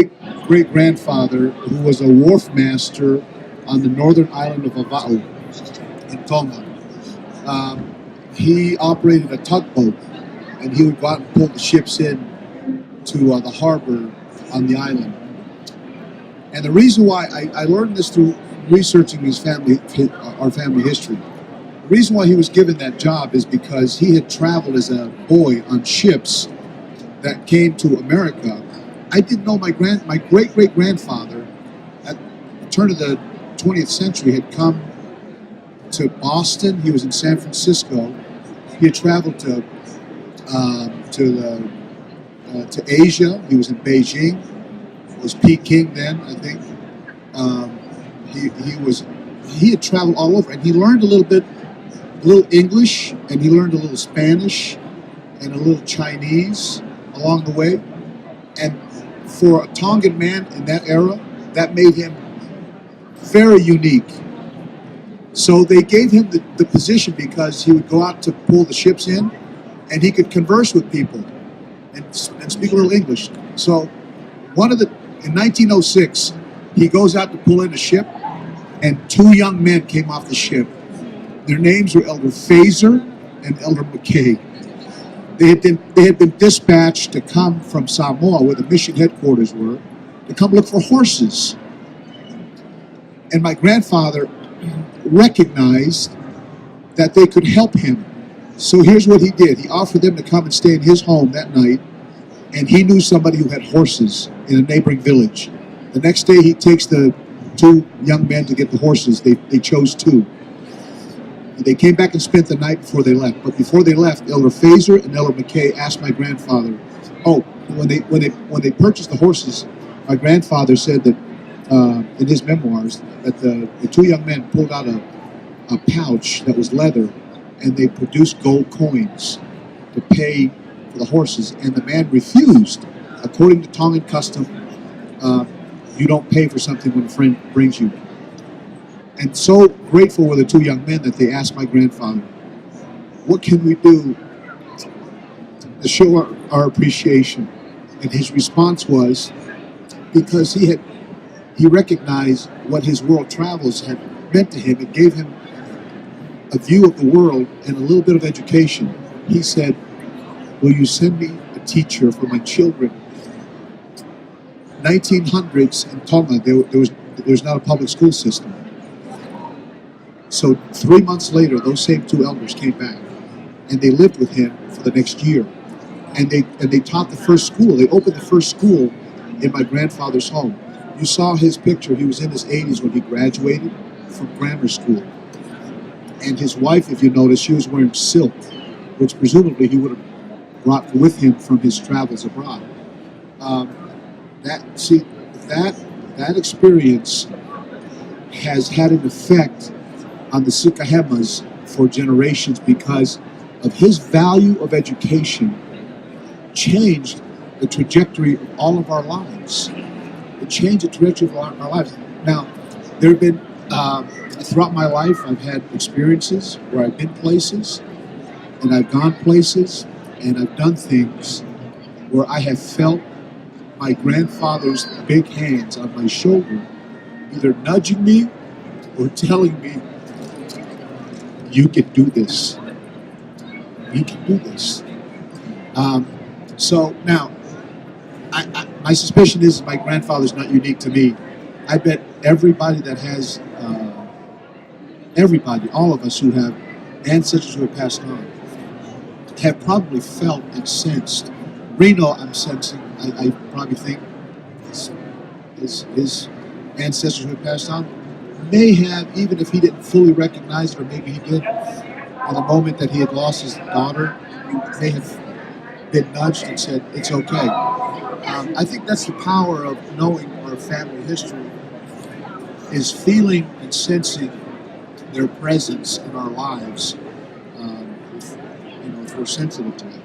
great-grandfather who was a wharf master on the northern island of Oahu in Tonga. He operated a tugboat, and he would go out and pull the ships in to the harbor on the island. And the reason why I learned this through researching our family history. The reason why he was given that job is because he had traveled as a boy on ships that came to America. I didn't know my great-great-grandfather at the turn of the 20th century had come to Boston. He was in San Francisco. He had traveled to Asia. He was in Beijing. It was Peking then, I think. He had traveled all over, and he learned a little English, and he learned a little Spanish and a little Chinese along the way. And for a Tongan man in that era, that made him very unique. So they gave him the position because he would go out to pull the ships in, and he could converse with people and speak a little English. So in 1906, he goes out to pull in a ship, and two young men came off the ship. Their names were Elder Fazer and Elder McKay. They had been dispatched to come from Samoa, where the mission headquarters were, to come look for horses. And my grandfather recognized that they could help him. So here's what he did. He offered them to come and stay in his home that night, and he knew somebody who had horses in a neighboring village. The next day he takes the two young men to get the horses. They chose two. They came back and spent the night before they left. But before they left, Elder Fazer and Elder McKay asked my grandfather, when they purchased the horses, my grandfather said that in his memoirs that the two young men pulled out a pouch that was leather, and they produced gold coins to pay for the horses. And the man refused. According to Tongan custom, you don't pay for something when a friend brings you. And so grateful were the two young men that they asked my grandfather, what can we do to show our appreciation? And his response was, because he recognized what his world travels had meant to him. It gave him a view of the world and a little bit of education. He said, will you send me a teacher for my children? 1900s in Tonga, there was not a public school system. So 3 months later, those same two elders came back, and they lived with him for the next year. And they taught the first school. They opened the first school in my grandfather's home. You saw his picture. He was in his 80s when he graduated from grammar school. And his wife, if you notice, she was wearing silk, which presumably he would have brought with him from his travels abroad. That experience has had an effect on the Sikahemas for generations, because of his value of education changed the trajectory of all of our lives. It changed the trajectory of our lives. Now, there have been, throughout my life, I've had experiences where I've been places, and I've gone places, and I've done things where I have felt my grandfather's big hands on my shoulder, either nudging me or telling me, you can do this. You can do this. So now, my suspicion is my grandfather's not unique to me. I bet everybody that has, all of us who have ancestors who have passed on, have probably felt and sensed. Reno, I'm sensing, I probably think his ancestors who have passed on may have, even if he didn't fully recognize it, or maybe he did, in the moment that he had lost his daughter, he may have been nudged and said, it's okay. I think that's the power of knowing our family history, is feeling and sensing their presence in our lives, if we're sensitive to it.